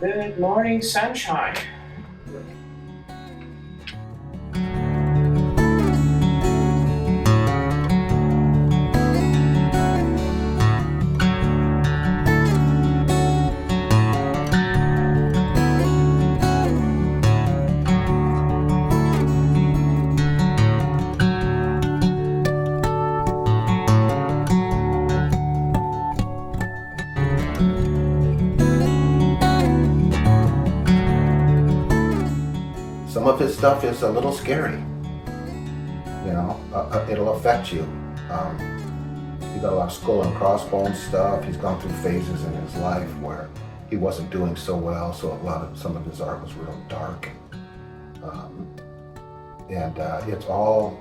Good morning, sunshine. Some of his stuff is a little scary. It'll affect you. He got a lot of skull and crossbones stuff. He's gone through phases in his life where he wasn't doing so well, so some of his art was real dark. It's all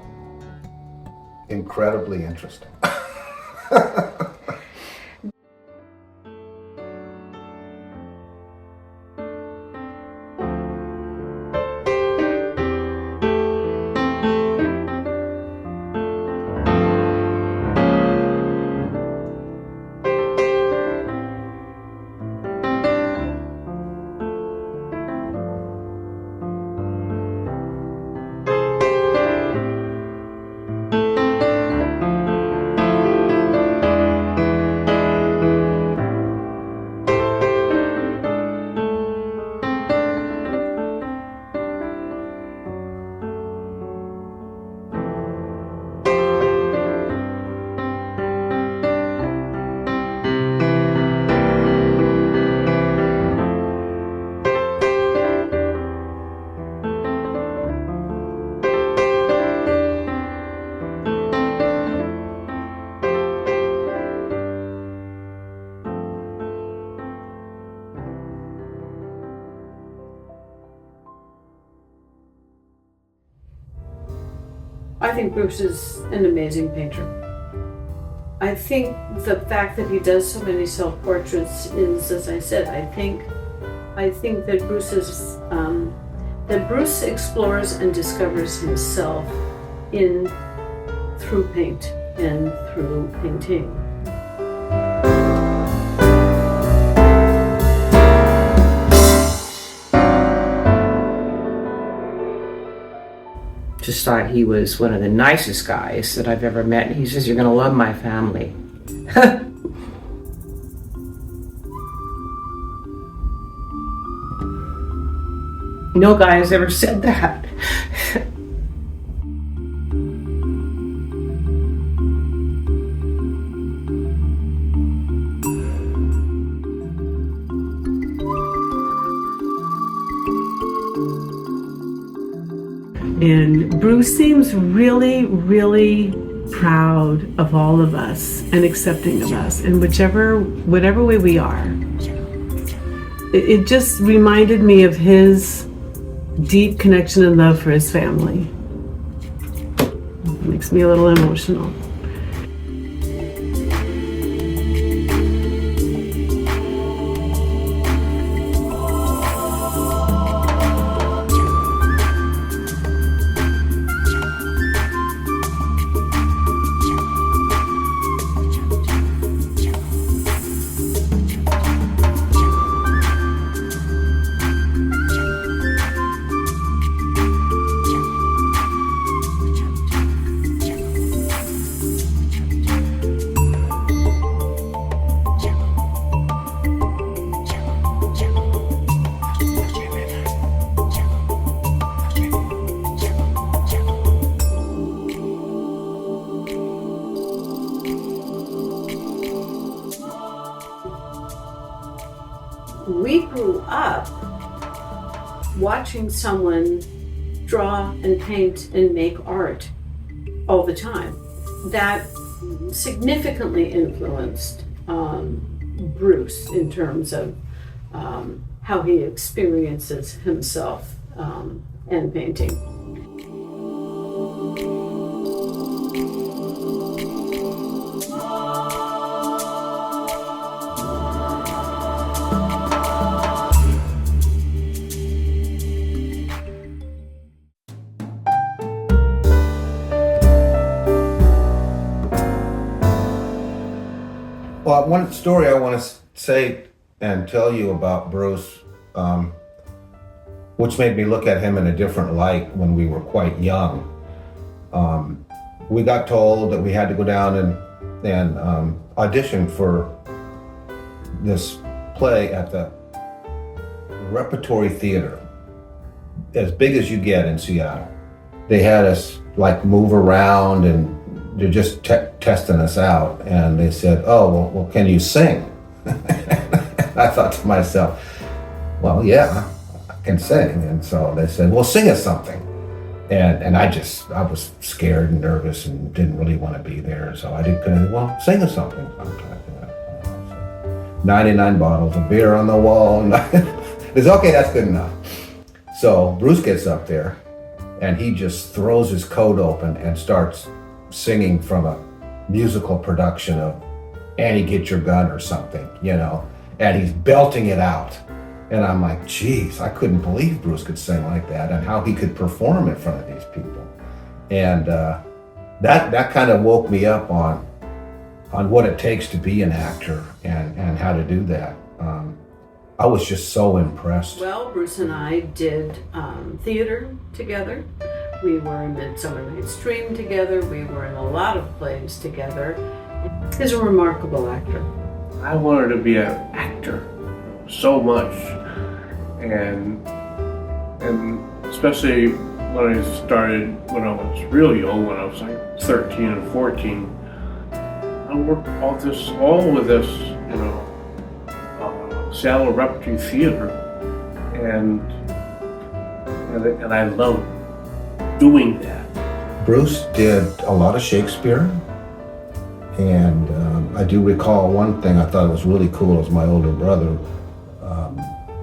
incredibly interesting. I think Bruce is an amazing painter. I think the fact that he does so many self-portraits is, as I said, I think that Bruce explores and discovers himself through paint and through painting. Just thought he was one of the nicest guys that I've ever met. He says, "You're going to love my family." No guy has ever said that. And Bruce seems really, really proud of all of us and accepting of us in whatever way we are. It just reminded me of his deep connection and love for his family. It makes me a little emotional. We grew up watching someone draw and paint and make art all the time. That significantly influenced Bruce in terms of how he experiences himself and painting. Well, one story I want to say and tell you about Bruce which made me look at him in a different light when we were quite young. We got told that we had to go down and audition for this play at the Repertory Theater, as big as you get in Seattle. They had us like move around and they're just testing us out. And they said, oh, well, can you sing? I thought to myself, well, yeah, I can sing. And so they said, well, sing us something. And I was scared and nervous and didn't really want to be there. So I did, well, sing us something. 99 bottles of beer on the wall. It's okay, that's good enough. So Bruce gets up there and he just throws his coat open and starts singing from a musical production of Annie Get Your Gun or something, and he's belting it out. And I'm like, geez, I couldn't believe Bruce could sing like that and how he could perform in front of these people. And that kind of woke me up on what it takes to be an actor and how to do that. I was just so impressed. Well, Bruce and I did theater together. We were in Midsummer Night's Dream together. We were in a lot of plays together. He's a remarkable actor. I wanted to be an actor so much, and especially when I started when I was really young, when I was like 13 and 14. I worked all with this, Seattle Repertory Theater, and I loved doing that. Bruce did a lot of Shakespeare, and I do recall one thing I thought was really cool as my older brother.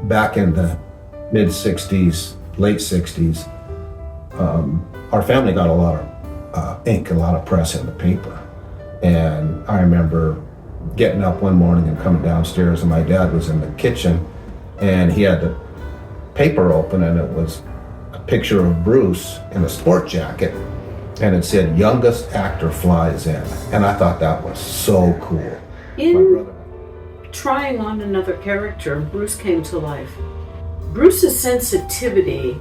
Back in the mid-'60s, late '60s, our family got a lot of ink and a lot of press in the paper. And I remember getting up one morning and coming downstairs, and my dad was in the kitchen, and he had the paper open, and it was a picture of Bruce in a sport jacket, and it said, youngest actor flies in. And I thought that was so cool. In trying on another character, Bruce came to life. Bruce's sensitivity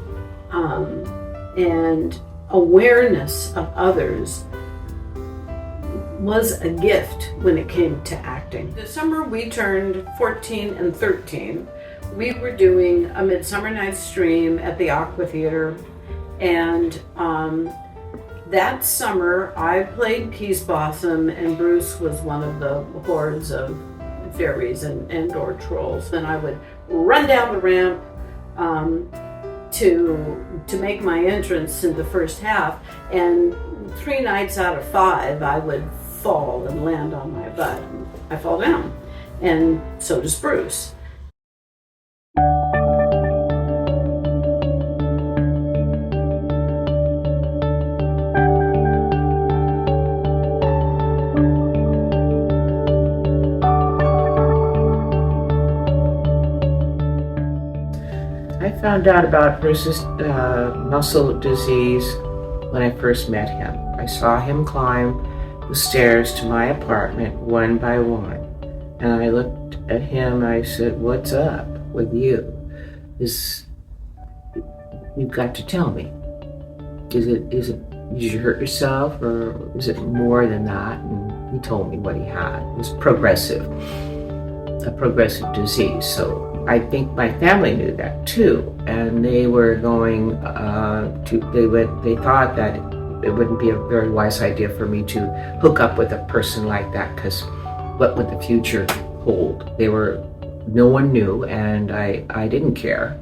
and awareness of others was a gift when it came to acting. The summer we turned 14 and 13, we were doing A Midsummer Night's Dream at the Aqua Theater, and that summer I played Peace Blossom and Bruce was one of the hordes of fairies and or trolls. Then I would run down the ramp to make my entrance in the first half, and 3 nights out of 5 I would fall and land on my butt. I fall down, and so does Bruce. I found out about Bruce's muscle disease when I first met him. I saw him climb the stairs to my apartment one by one, and I looked at him and I said, what's up with you? You've got to tell me. Did you hurt yourself, or is it more than that? And he told me what he had. It was a progressive disease. So I think my family knew that too, and they were going they thought that it wouldn't be a very wise idea for me to hook up with a person like that, because what would the future hold? No one knew, and I didn't care.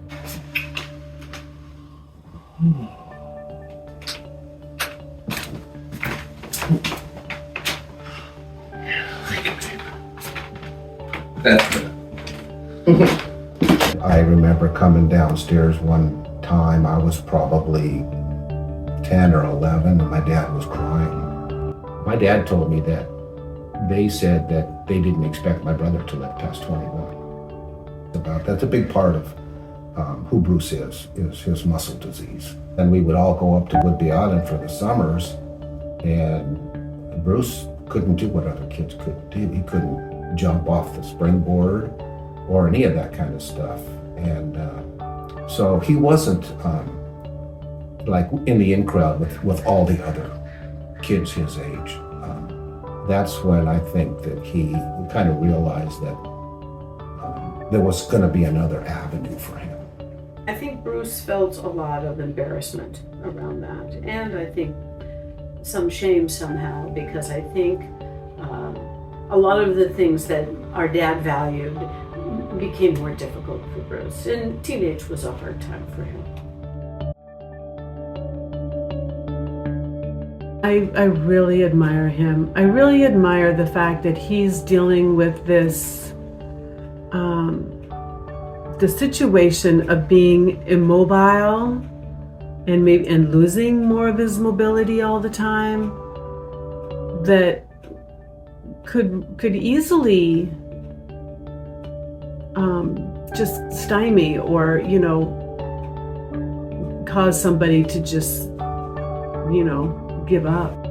I remember coming downstairs one time, I was probably 10 or 11, and my dad was crying. My dad told me that they said that they didn't expect my brother to live past 21. That's a big part of who Bruce is his muscle disease. And we would all go up to Whidbey Island for the summers, and Bruce couldn't do what other kids could do. He couldn't jump off the springboard or any of that kind of stuff. And so he wasn't like in the in crowd with all the other kids his age. That's when I think that he kind of realized that there was going to be another avenue for him. I think Bruce felt a lot of embarrassment around that, and I think some shame somehow, because I think a lot of the things that our dad valued became more difficult for Bruce, and teenage was a hard time for him. I really admire him. I really admire the fact that he's dealing with this the situation of being immobile and losing more of his mobility all the time, that could easily just stymie or cause somebody to just give up.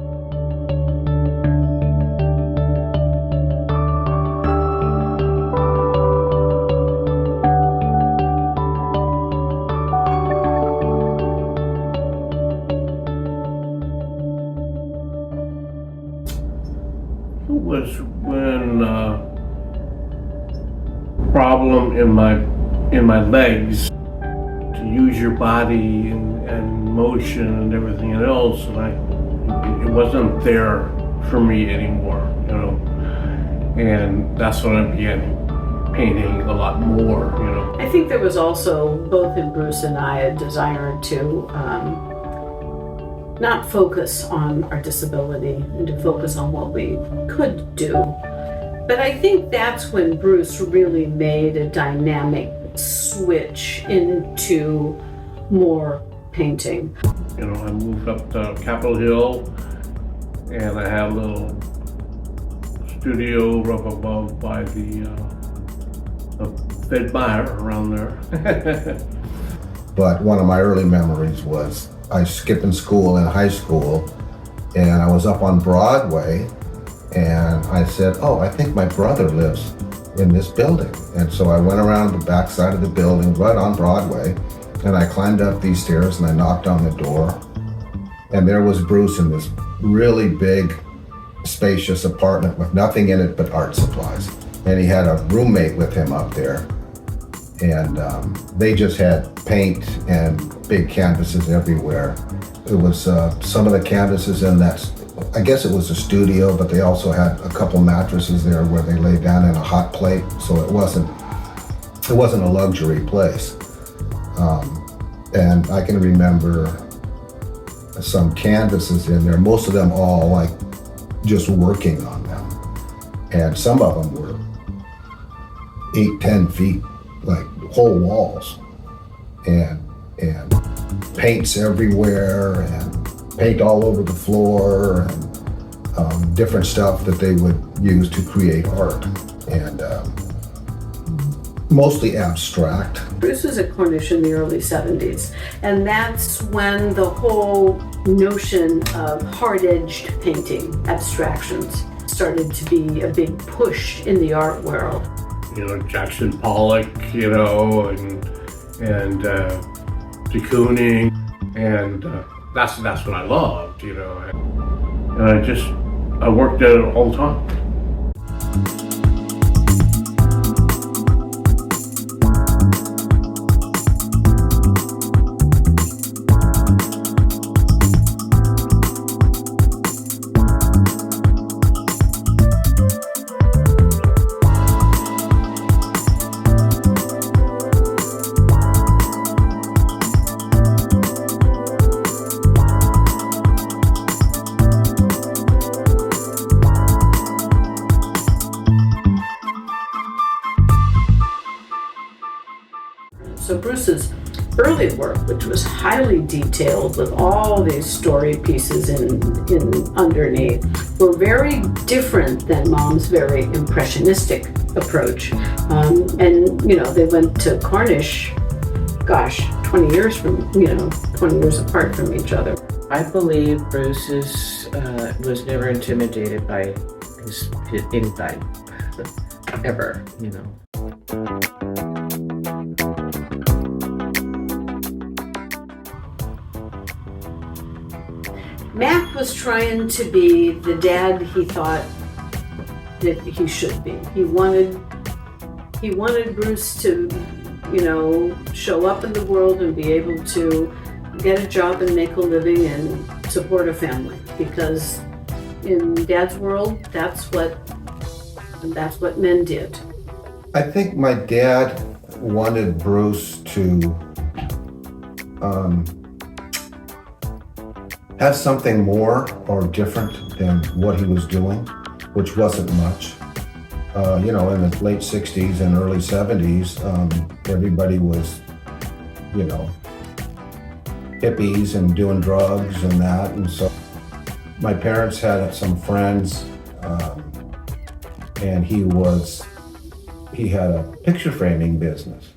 It was when problem in my legs to use your body and motion and everything else, and it wasn't there for me anymore, and that's when I began painting a lot more, I think there was also, both in Bruce and I, a desire to not focus on our disability and to focus on what we could do. But I think that's when Bruce really made a dynamic switch into more painting. I moved up to Capitol Hill, and I had a little studio up above by the Fed Meyer around there. But one of my early memories was I was skipping school in high school, and I was up on Broadway, and I said, oh, I think my brother lives in this building. And so I went around the back side of the building right on Broadway, and I climbed up these stairs and I knocked on the door, and there was Bruce in this really big, spacious apartment with nothing in it but art supplies. And he had a roommate with him up there, and they just had paint and big canvases everywhere. It was some of the canvases in that, I guess it was a studio, but they also had a couple mattresses there where they lay down in a hot plate, so it wasn't a luxury place. And I can remember some canvases in there, most of them all like just working on them. And some of them were 8-10 feet, like whole walls, and paints everywhere, and paint all over the floor, and different stuff that they would use to create art, and mostly abstract. Bruce was at Cornish in the early 70s, and that's when the whole notion of hard-edged painting, abstractions, started to be a big push in the art world. Jackson Pollock, and de Kooning, and that's what I loved, and I worked at it all the time. So Bruce's early work, which was highly detailed with all these story pieces in underneath, were very different than Mom's very impressionistic approach. And they went to Cornish, 20 years apart from each other. I believe Bruce was never intimidated by anybody, ever, Mac was trying to be the dad he thought that he should be. He wanted Bruce to, show up in the world and be able to get a job and make a living and support a family. Because in Dad's world, that's what men did. I think my dad wanted Bruce to have something more or different than what he was doing, which wasn't much. In the late 60s and early 70s, everybody was, hippies and doing drugs and that. And so my parents had some friends, and he had a picture framing business.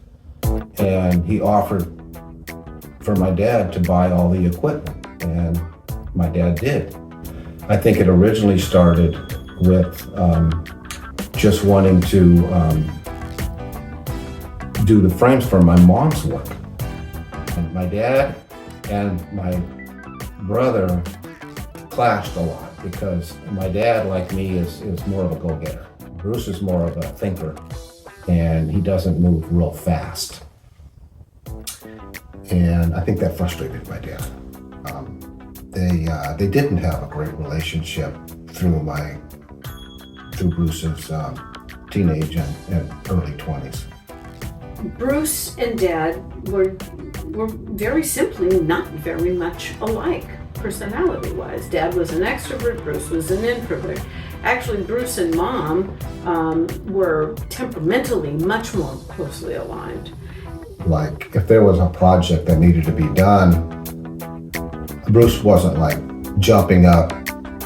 And he offered for my dad to buy all the equipment, and my dad did. I think it originally started with just wanting to do the frames for my mom's work. And my dad and my brother clashed a lot because my dad, like me, is more of a go-getter. Bruce is more of a thinker, and he doesn't move real fast. And I think that frustrated my dad. They didn't have a great relationship through Bruce's teenage and early 20s. Bruce and Dad were very simply not very much alike, personality-wise. Dad was an extrovert, Bruce was an introvert. Actually, Bruce and Mom were temperamentally much more closely aligned. Like, if there was a project that needed to be done, Bruce wasn't like jumping up,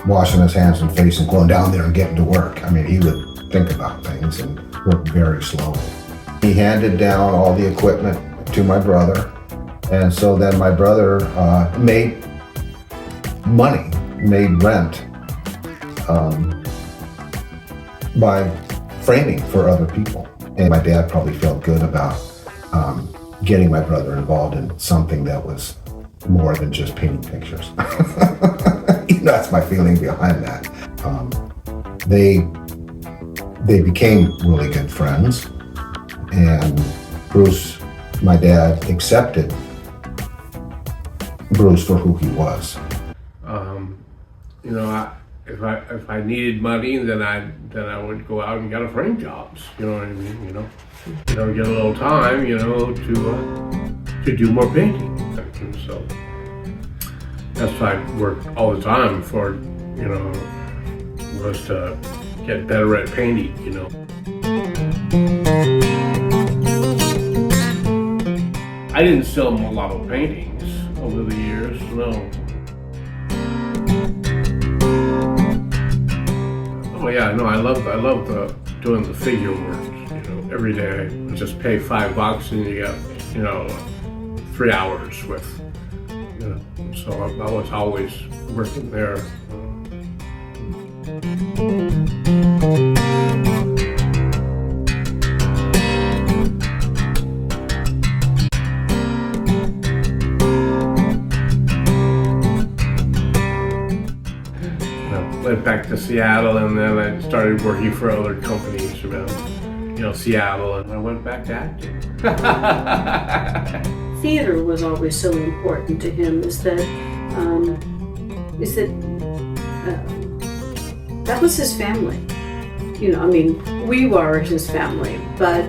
washing his hands and face and going down there and getting to work. I mean, he would think about things and work very slowly. He handed down all the equipment to my brother, and so then my brother made money, made rent by framing for other people. And my dad probably felt good about getting my brother involved in something that was more than just painting pictures. That's my feeling behind that. They became really good friends, and Bruce, my dad, accepted Bruce for who he was. If I needed money, then I would go out and get a frame jobs. You know what I mean? Get a little time, to do more painting. And so that's why I worked all the time for, was to get better at painting. I didn't sell a lot of paintings over the years, no. Oh yeah, no, I love doing the figure work. Every day I just pay $5 and you get, 3 hours with, so I was always working there. Went back to Seattle, and then I started working for other companies around, Seattle, and I went back to acting. Theater was always so important to him. That was his family. We were his family, but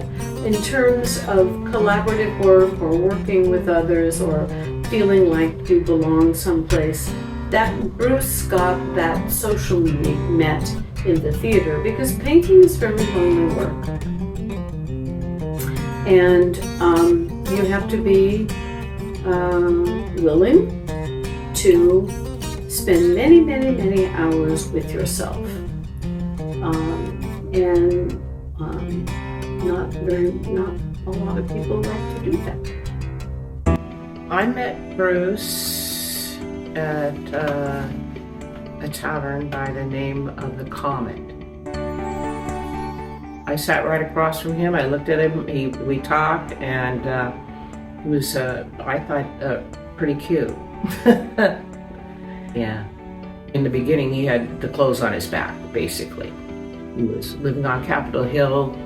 in terms of collaborative work or working with others or feeling like you belong someplace, that Bruce got that social need met in the theater, because painting is very lonely work. And you have to be willing to spend many, many, many hours with yourself. Not a lot of people like to do that. I met Bruce at a tavern by the name of the Comet. I sat right across from him. I looked at him. We talked, and he was, I thought, pretty cute. Yeah. In the beginning, he had the clothes on his back, basically. He was living on Capitol Hill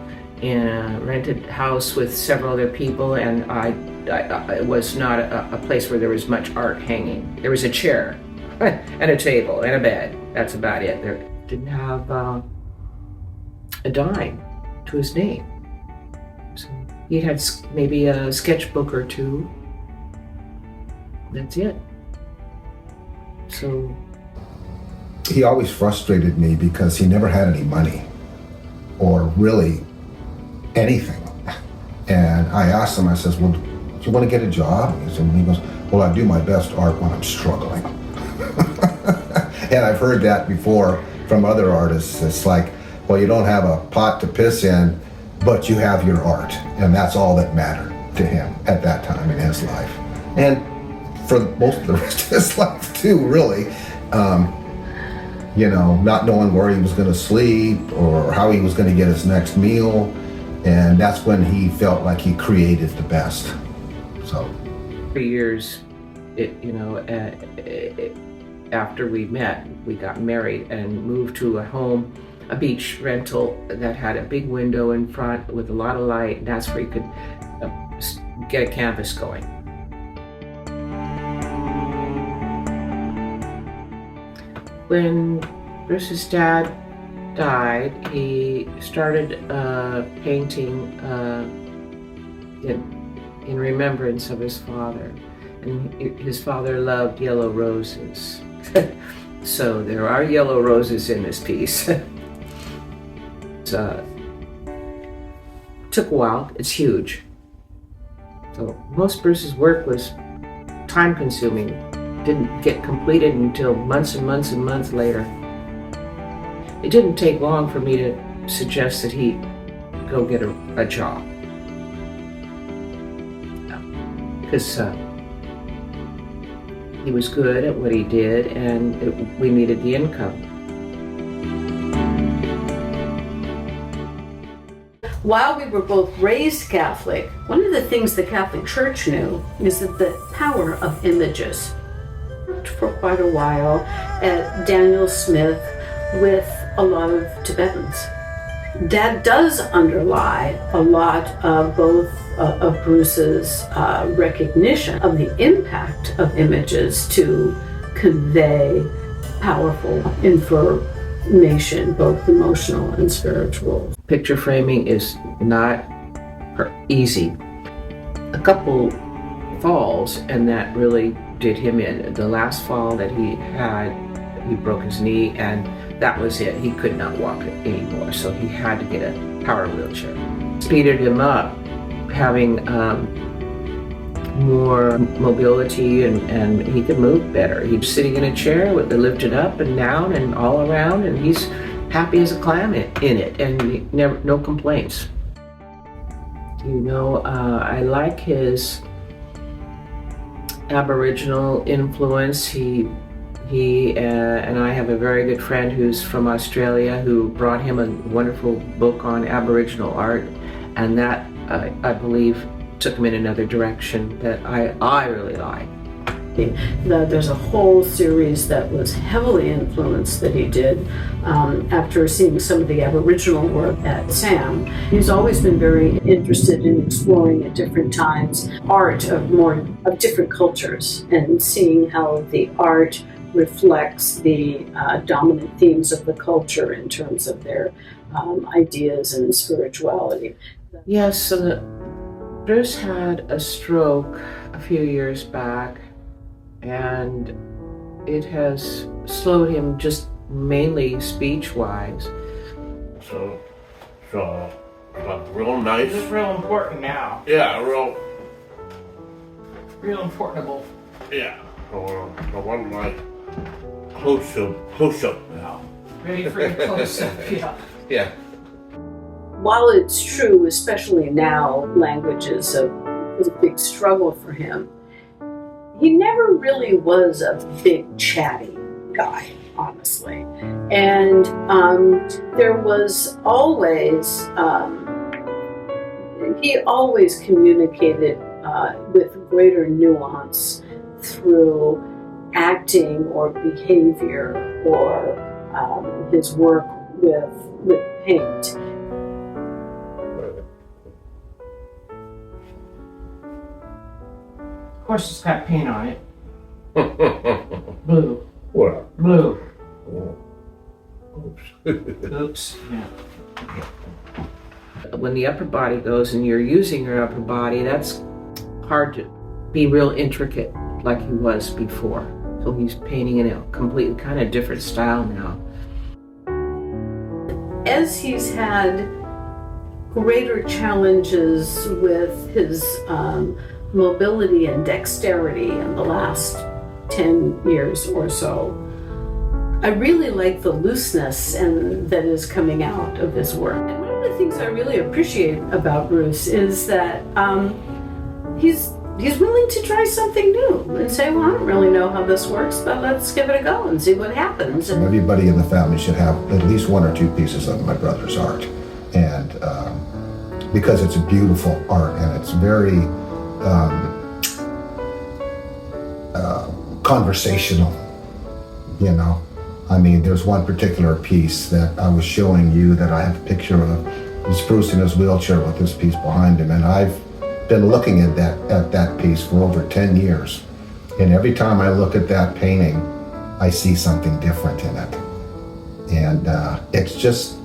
in a rented house with several other people, and it was not a place where there was much art hanging. There was a chair and a table and a bed. That's about it. There didn't have a dime to his name. So he had maybe a sketchbook or two. That's it. So he always frustrated me because he never had any money or really anything. And I asked him, I says, well, do you want to get a job? And he goes, well, I do my best art when I'm struggling. And I've heard that before from other artists. It's like, well, you don't have a pot to piss in, but you have your art. And that's all that mattered to him at that time in his life. And for most of the rest of his life too, really. Not knowing where he was going to sleep or how he was going to get his next meal. And that's when he felt like he created the best. So. For years, after we met, we got married and moved to a beach rental that had a big window in front with a lot of light. And that's where you could get a canvas going. When Bruce's dad died, he started painting in remembrance of his father. And his father loved yellow roses. So there are yellow roses in this piece. Took a while. It's huge. So most Bruce's work was time-consuming. Didn't get completed until months and months and months later. It didn't take long for me to suggest that he go get a job. Because he was good at what he did, and we needed the income. While we were both raised Catholic, one of the things the Catholic Church knew is that the power of images. For quite a while at Daniel Smith with a lot of Tibetans. That does underlie a lot of both of Bruce's recognition of the impact of images to convey powerful information, both emotional and spiritual. Picture framing is not easy. A couple falls, and that really did him in. The last fall that he had, he broke his knee, and that was it. He could not walk anymore, so he had to get a power wheelchair. Speeded him up, having more mobility, and he could move better. He's sitting in a chair with it lifted up and down and all around, and he's happy as a clam in it, and no complaints. I like his Aboriginal influence. He and I have a very good friend who's from Australia who brought him a wonderful book on Aboriginal art, and that I believe took him in another direction that I really like. There's a whole series that was heavily influenced that he did after seeing some of the Aboriginal work at SAM. He's always been very interested in exploring at different times art of different cultures and seeing how the art reflects the dominant themes of the culture in terms of their ideas and spirituality. Yes, so Bruce had a stroke a few years back, and it has slowed him just mainly speech-wise. So real nice. This is real important now. Yeah, Real importantable. yeah. So one like close up now. Ready for your close-up, yeah. Yeah. While it's true, especially now, language is a big struggle for him, he never really was a big chatty guy, honestly. And there was always, he always communicated with greater nuance through acting or behavior or his work with paint. Of course, it's got paint on it. Blue. What? Blue. Oops. Oops. Yeah. When the upper body goes and you're using your upper body, that's hard to be real intricate like he was before. So he's painting in a completely kind of different style now. As he's had greater challenges with his mobility and dexterity in the last 10 years or so, I really like the looseness that is coming out of his work. And one of the things I really appreciate about Bruce is that he's willing to try something new and say, well, I don't really know how this works, but let's give it a go and see what happens. And Everybody in the family should have at least one or two pieces of my brother's art. And because it's a beautiful art and it's very conversational, you know. I mean, there's one particular piece that I was showing you that I have a picture of. It's Bruce in his wheelchair with this piece behind him, and I've been looking at that piece for over 10 years. And every time I look at that painting, I see something different in it. And it's just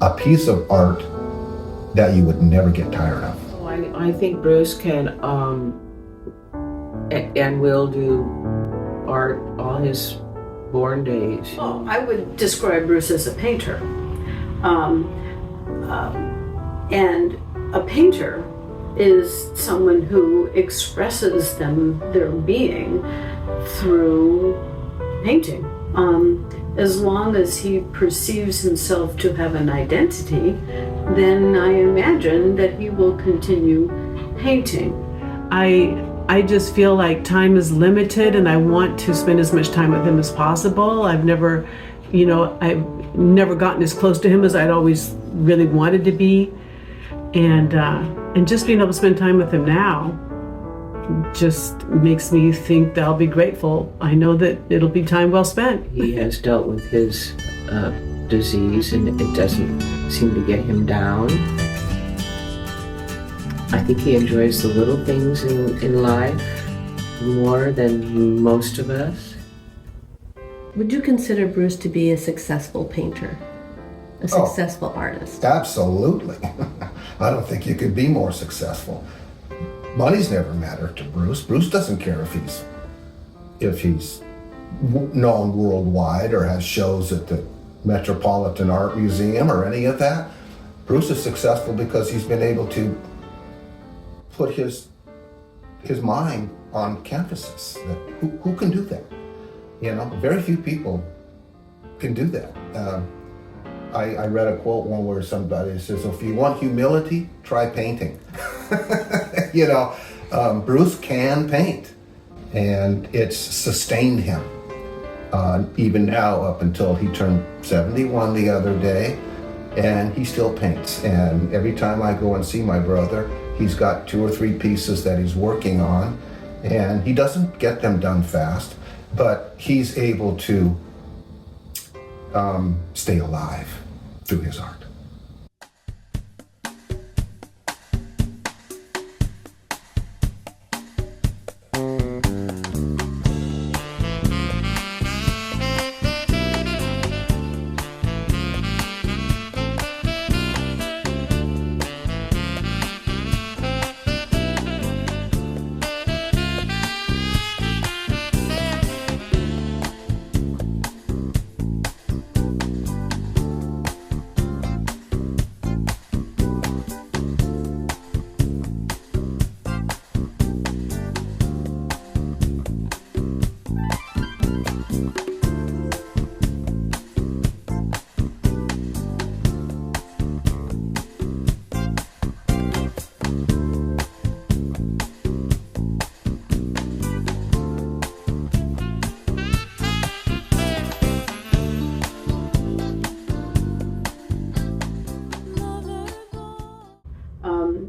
a piece of art that you would never get tired of. I think Bruce can and will do art all his born days. well, I would describe Bruce as a painter. And a painter is someone who expresses their being through painting. As long as he perceives himself to have an identity, then I imagine that he will continue painting. I just feel like time is limited and I want to spend as much time with him as possible. I've never gotten as close to him as I'd always really wanted to be. And just being able to spend time with him now just makes me think that I'll be grateful. I know that it'll be time well spent. He has dealt with his disease and it doesn't seem to get him down. I think he enjoys the little things in life more than most of us. Would you consider Bruce to be a successful painter? A successful artist? Absolutely. I don't think you could be more successful. Money's never mattered to Bruce. Bruce doesn't care if he's known worldwide or has shows at the Metropolitan Art Museum or any of that. Bruce is successful because he's been able to put his mind on canvases. Who can do that? You know, very few people can do that. I read a quote one where somebody says, if you want humility, try painting. You know, Bruce can paint, and it's sustained him. Even now, up until he turned 71 the other day, and he still paints. And every time I go and see my brother, he's got 2 or 3 pieces that he's working on, and he doesn't get them done fast, but he's able to stay alive through his art.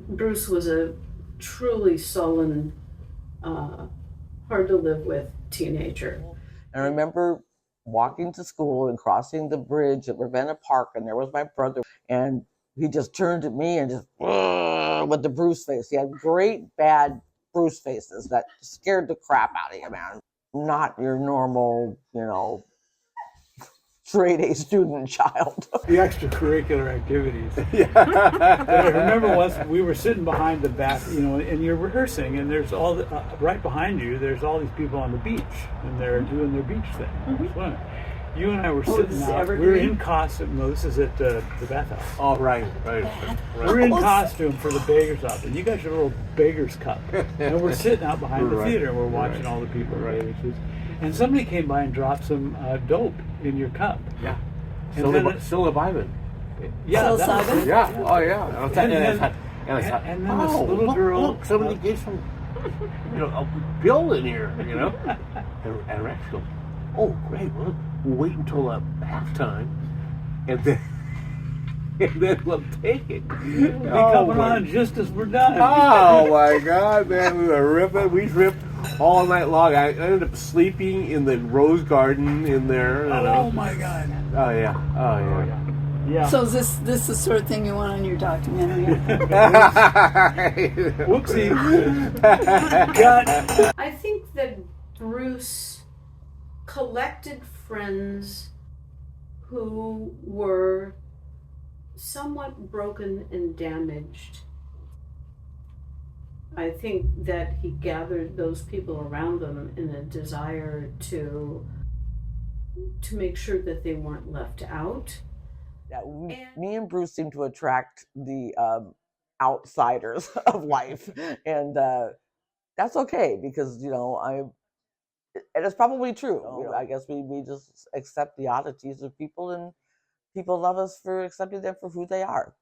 Bruce was a truly sullen, hard to live with teenager. And I remember walking to school and crossing the bridge at Ravenna Park, and there was my brother, and he just turned at me and just with the Bruce face. He had great bad Bruce faces that scared the crap out of you, man. Not your normal, straight A student child. The extracurricular activities. But I remember once we were sitting behind the back, and you're rehearsing, and there's all right behind you. There's all these people on the beach, and they're doing their beach thing. Swimming. You and I were sitting out. We were in costume. No, this is at the bathhouse. Oh, right. We're in costume for the Beggars Up, and you got your little Beggars Cup, and we're sitting out behind the theater, and we're watching all the people. And somebody came by and dropped some dope in your cup. Yeah. And Psilocybin. Yeah, Yeah. Oh, yeah. And then this little girl. Look, somebody gave some, a pill in here, And Rex goes, oh, great. Well, we'll wait until halftime, and then we'll take it. Be coming on just as we're done. Oh my God, man! We were ripping. We ripped all night long. I ended up sleeping in the rose garden in there. Oh my God! Oh yeah. Yeah. So is this the sort of thing you want on your documentary? Whoopsie. I think that Bruce collected friends who were somewhat broken and damaged. I think that he gathered those people around him in a desire to make sure that they weren't left out. Me and Bruce seem to attract the outsiders of life, and that's okay because and it's probably true. I guess we just accept the oddities of people, and people love us for accepting them for who they are.